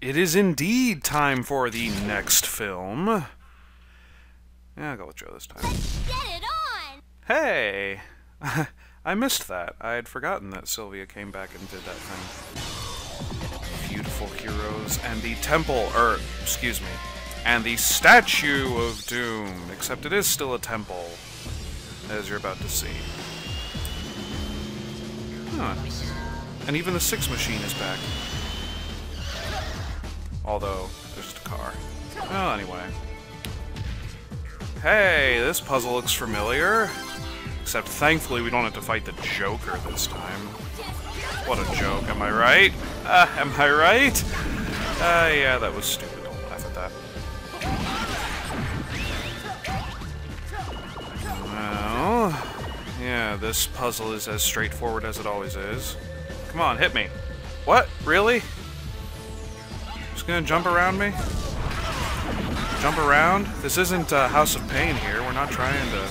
It is indeed time for the next film. Yeah, I'll go with Joe this time. Let's get it on! Hey! I missed that. I had forgotten that Sylvia came back and did that thing. Beautiful heroes and the temple, excuse me, and the statue of doom. Except it is still a temple, as you're about to see. Huh. And even the 6 machine is back. Although, there's just a car. Well, anyway. Hey, this puzzle looks familiar. Except, thankfully, we don't have to fight the Joker this time. What a joke, am I right? Am I right? Yeah, that was stupid. Don't laugh at that. Well, yeah, this puzzle is as straightforward as it always is. Come on, hit me. What? Really? Just gonna jump around me? Jump around? This isn't House of Pain here. We're not trying to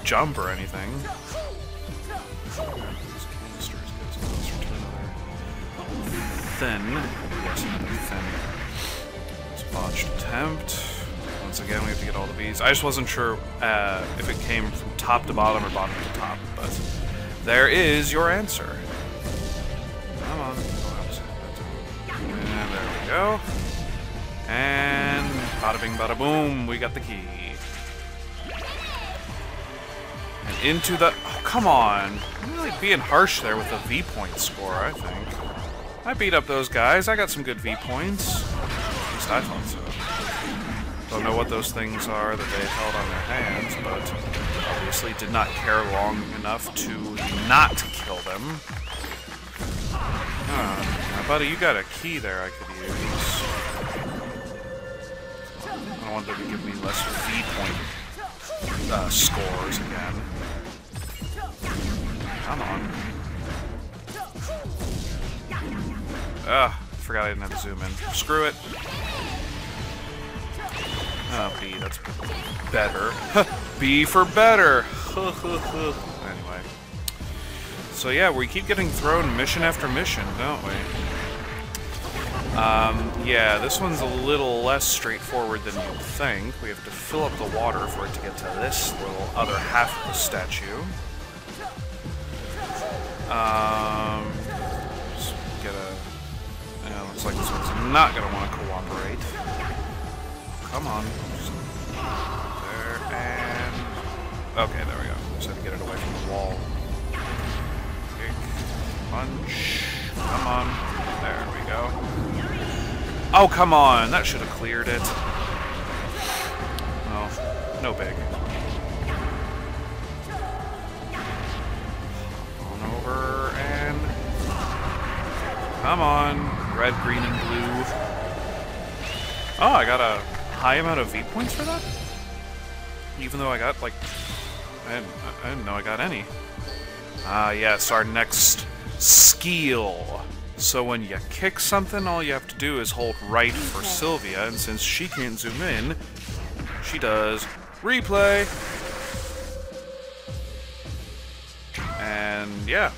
jump or anything. Thin. Yes, thin. It's a botched attempt. Once again, we have to get all the B's. I just wasn't sure if it came from top to bottom or bottom to top, but there is your answer. Come on. And there we go. And bada bing bada boom, we got the key. And into the... Oh, come on. I'm really being harsh there with the V-point score, I think. I beat up those guys. I got some good V-points. At least I thought so. Don't know what those things are that they held on their hands, but obviously did not care long enough to not kill them. Now, buddy, you got a key there I could use. I don't want them to give me less V-point scores again. Come on. Ugh, forgot I didn't have to zoom in. Screw it. Oh, B, that's better. B for better! Anyway. So yeah, we keep getting thrown mission after mission, don't we? Yeah, this one's a little less straightforward than you'd think. We have to fill up the water for it to get to this little other half of the statue. Just get a... Yeah, looks like this one's not gonna want to cooperate. Come on. Just there, and... Okay, there we go. Just have to get it away from the wall. Kick. Punch. Come on. There we go. Oh, come on! That should have cleared it. Well, no big. On over, and... Come on! Red, green, and blue. Oh, I got a high amount of V-points for that? Even though I got, like... I didn't know I got any. Ah, yes, our next skill. So when you kick something, all you have to do is hold right for Sylvia, and since she can't zoom in, she does replay. And yeah,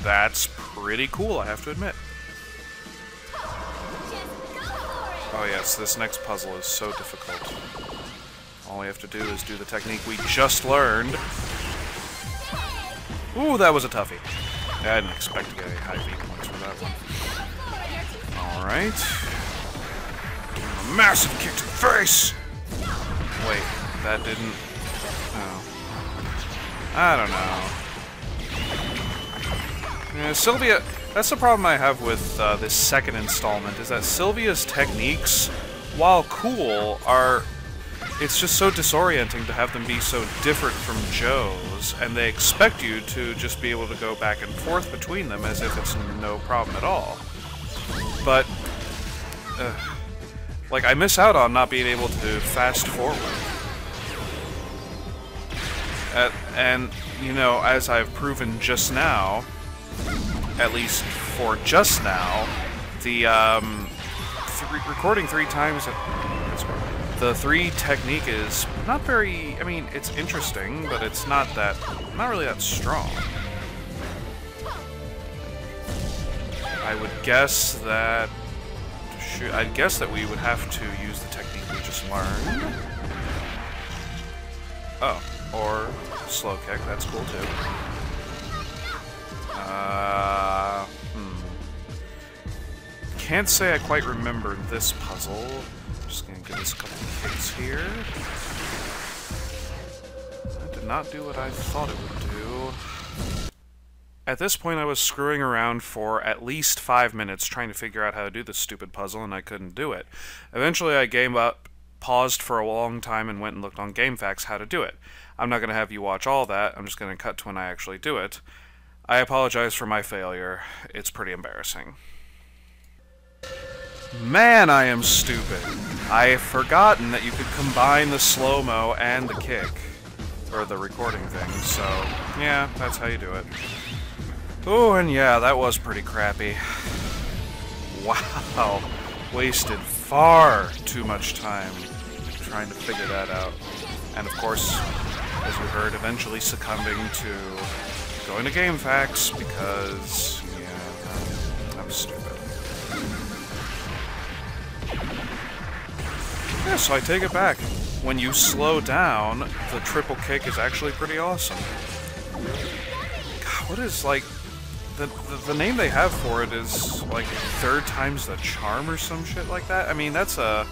that's pretty cool, I have to admit. Oh yes, this next puzzle is so difficult. All we have to do is do the technique we just learned. Ooh, that was a toughie. I didn't expect to get any high V points for that one. Alright. A massive kick to the face! Wait, that didn't... Oh. I don't know. Yeah, Sylvia... That's the problem I have with this second installment, is that Sylvia's techniques, while cool, are... It's just so disorienting to have them be so different from Joe's, and they expect you to just be able to go back and forth between them as if it's no problem at all. But, like, I miss out on not being able to fast forward. And, you know, as I've proven just now, at least for just now, the, recording 3 times... The 3 technique is not very, I mean, it's interesting, but it's not really that strong. I would guess that shoot. I'd guess that we would have to use the technique we just learned. Oh, or slow kick. That's cool too. Can't say I quite remember this puzzle. Just gonna give this a couple of kicks here. That did not do what I thought it would do. At this point, I was screwing around for at least 5 minutes trying to figure out how to do this stupid puzzle, and I couldn't do it. Eventually, I gave up, paused for a long time, and went and looked on GameFAQs how to do it. I'm not going to have you watch all that. I'm just going to cut to when I actually do it. I apologize for my failure. It's pretty embarrassing. Man, I am stupid. I've forgotten that you could combine the slow-mo and the kick. Or the recording thing, so yeah, that's how you do it. Oh, and yeah, that was pretty crappy. Wow. Wasted far too much time trying to figure that out. And of course, as you heard, eventually succumbing to going to GameFAQs because, yeah, I'm stupid. Yeah, so I take it back. When you slow down, the triple kick is actually pretty awesome. God, what is, like, the name they have for it is, like, 3rd time's the charm or some shit like that? I mean, that's a...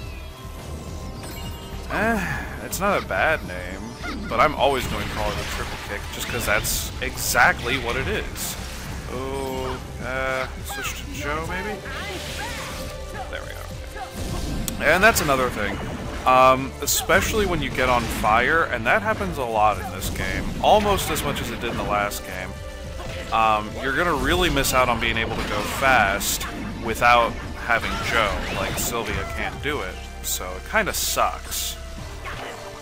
it's not a bad name, but I'm always going to call it a triple kick, just because that's exactly what it is. Oh, switch to Joe, maybe? There we go. And that's another thing. Especially when you get on fire, and that happens a lot in this game, almost as much as it did in the last game. You're gonna really miss out on being able to go fast without having Joe. Like, Sylvia can't do it, so it kinda sucks.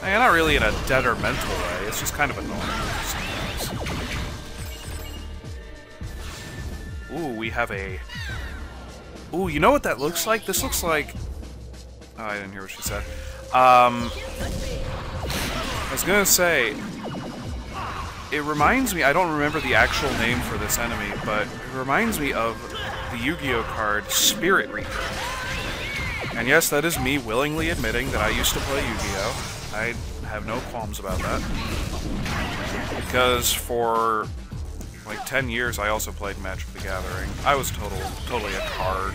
And not really in a detrimental way, it's just kind of annoying sometimes. Ooh, we have a... Ooh, you know what that looks like? This looks like... Oh, I didn't hear what she said. I was gonna say, it reminds me, I don't remember the actual name for this enemy, but it reminds me of the Yu-Gi-Oh card Spirit Reaper. And yes, that is me willingly admitting that I used to play Yu-Gi-Oh! I have no qualms about that. Because for like 10 years I also played Magic the Gathering. I was totally a card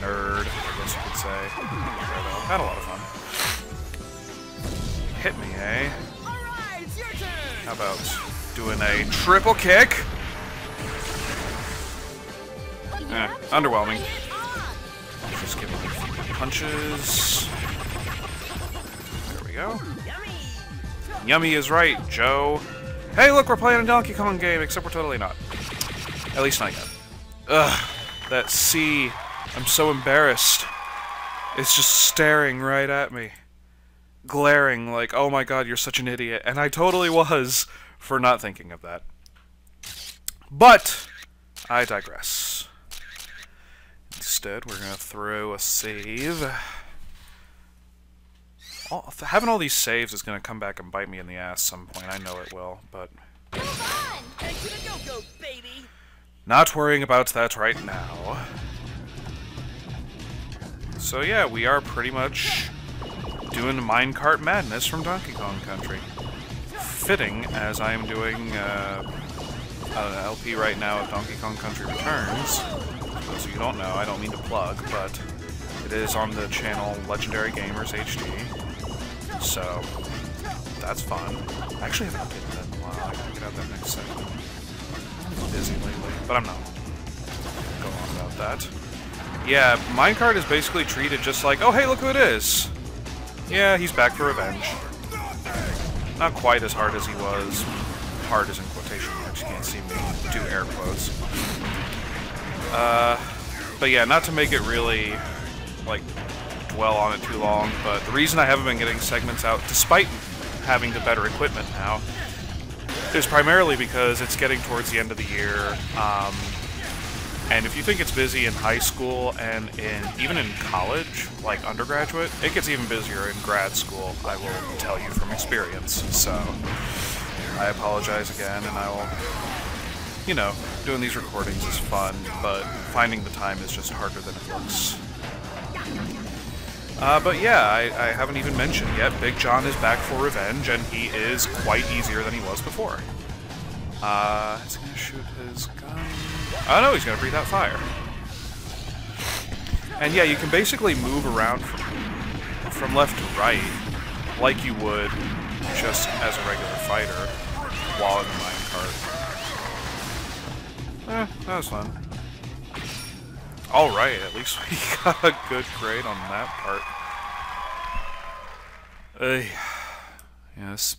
nerd, I guess you could say. But, had a lot of fun. Hit me, eh? How about doing a triple kick? Underwhelming. Just giving me a few punches. There we go. Yummy is right, Joe. Hey, look, we're playing a Donkey Kong game, except we're totally not. At least not yet. Ugh, that C. I'm so embarrassed. It's just staring right at me. Glaring like, oh my god, you're such an idiot. And I totally was for not thinking of that. But, I digress. Instead, we're going to throw a save. Having all these saves is going to come back and bite me in the ass some point. I know it will, but... Not worrying about that right now. So yeah, we are pretty much doing minecart madness from Donkey Kong Country. Fitting, as I am doing an LP right now of Donkey Kong Country Returns. For those of you who don't know, I don't mean to plug, but it is on the channel Legendary Gamers HD. So, that's fun. I actually haven't updated that in a while. I gotta get out that next segment. I'm busy lately, but I'm not. Go on about that. Yeah, minecart is basically treated just like, oh hey, look who it is! Yeah, he's back for revenge. Not quite as hard as he was. Hard is in quotation marks, you can't see me do air quotes. But yeah, not to make it really, like, dwell on it too long, but the reason I haven't been getting segments out, despite having the better equipment now, is primarily because it's getting towards the end of the year, and if you think it's busy in high school and even in college, like undergraduate, it gets even busier in grad school, I will tell you from experience. So, I apologize again, and I will, you know, doing these recordings is fun, but finding the time is just harder than it looks. But yeah, I haven't even mentioned yet, Big John is back for revenge, and he is quite easier than he was before. He's gonna shoot his gun... Oh no, he's gonna breathe out fire. And yeah, you can basically move around from left to right, like you would just as a regular fighter, while in the minecart. That was fun. Alright, at least we got a good grade on that part. Yes.